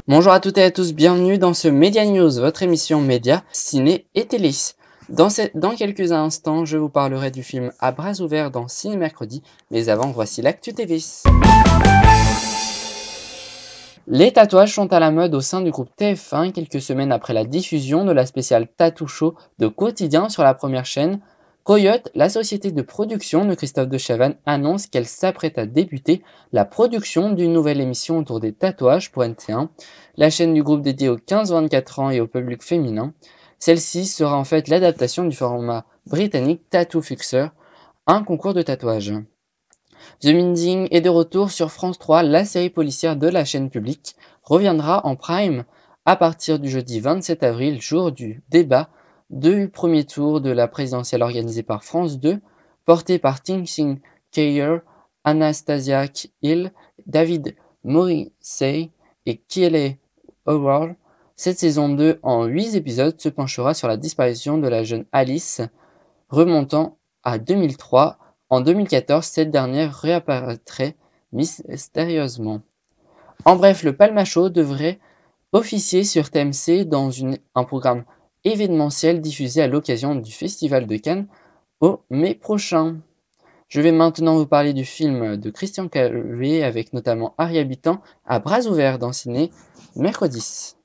Bonjour à toutes et à tous, bienvenue dans ce Media News, votre émission média, ciné et télé. Dans quelques instants, je vous parlerai du film À bras ouverts dans Ciné Mercredi, mais avant, voici l'actu TV. Les tatouages sont à la mode au sein du groupe TF1 quelques semaines après la diffusion de la spéciale Tattoo Show de Quotidien sur la première chaîne. Coyote, la société de production de Christophe de Chavannes, annonce qu'elle s'apprête à débuter la production d'une nouvelle émission autour des tatouages pour NT1, la chaîne du groupe dédiée aux 15-24 ans et au public féminin. Celle-ci sera en fait l'adaptation du format britannique Tattoo Fixer, un concours de tatouage. The Minding est de retour sur France 3, la série policière de la chaîne publique reviendra en prime à partir du jeudi 27 avril, jour du débat du premier tour de la présidentielle organisée par France 2, porté par Ting Keir, Anastasia Hill, David Morrissey et Kelly Howard. Cette saison 2, en 8 épisodes, se penchera sur la disparition de la jeune Alice, remontant à 2003. En 2014, cette dernière réapparaîtrait mystérieusement. En bref, le Palma Show devrait officier sur TMC dans un programme événementiel diffusé à l'occasion du Festival de Cannes au mai prochain. Je vais maintenant vous parler du film de Christian Clavier avec notamment Harry Habitant à bras ouverts dans Ciné Mercredi.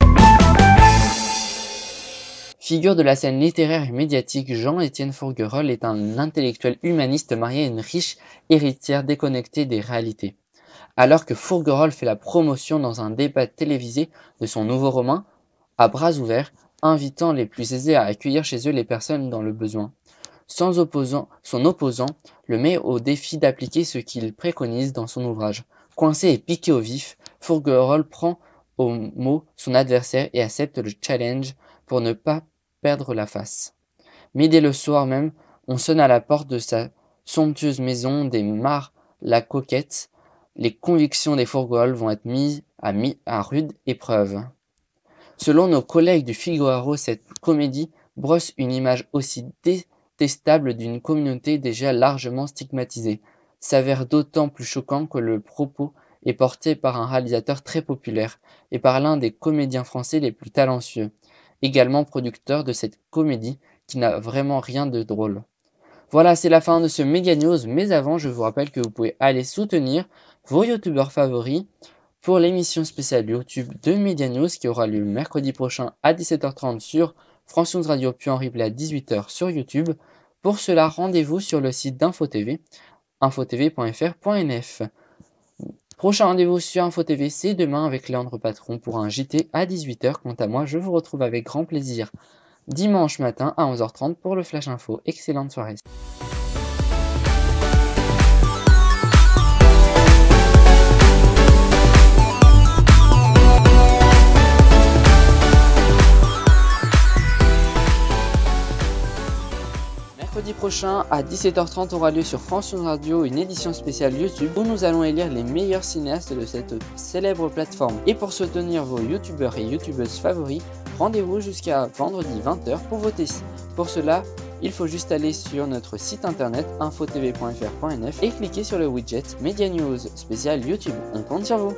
Figure de la scène littéraire et médiatique, Jean-Étienne Fourguerolles est un intellectuel humaniste marié à une riche héritière déconnectée des réalités. Alors que Fourguerolles fait la promotion dans un débat télévisé de son nouveau roman, À bras ouverts, invitant les plus aisés à accueillir chez eux les personnes dans le besoin. Son opposant le met au défi d'appliquer ce qu'il préconise dans son ouvrage. Coincé et piqué au vif, Fourguerolles prend au mot son adversaire et accepte le challenge pour ne pas perdre la face. Mais dès le soir même, on sonne à la porte de sa somptueuse maison des Mars-la-Coquette. Les convictions des Fourguerolles vont être mises à rude épreuve. Selon nos collègues du Figaro, cette comédie brosse une image aussi détestable d'une communauté déjà largement stigmatisée. S'avère d'autant plus choquant que le propos est porté par un réalisateur très populaire et par l'un des comédiens français les plus talentueux, également producteur de cette comédie qui n'a vraiment rien de drôle. Voilà, c'est la fin de ce Mega News, mais avant, je vous rappelle que vous pouvez aller soutenir vos youtubeurs favoris pour l'émission spéciale YouTube de Media News qui aura lieu mercredi prochain à 17h30 sur France News Radio puis en replay à 18h sur YouTube. Pour cela, rendez-vous sur le site d'InfoTV, infotv.fr.nf. Prochain rendez-vous sur InfoTV, c'est demain avec Léandre Patron pour un JT à 18h. Quant à moi, je vous retrouve avec grand plaisir dimanche matin à 11h30 pour le Flash Info. Excellente soirée. Mercredi prochain à 17h30 aura lieu sur France Radio une édition spéciale YouTube où nous allons élire les meilleurs cinéastes de cette célèbre plateforme. Et pour soutenir vos youtubeurs et youtubeuses favoris, rendez-vous jusqu'à vendredi 20h pour voter. Pour cela, il faut juste aller sur notre site internet infotv.fr.nf et cliquer sur le widget Media News spécial YouTube. On compte sur vous.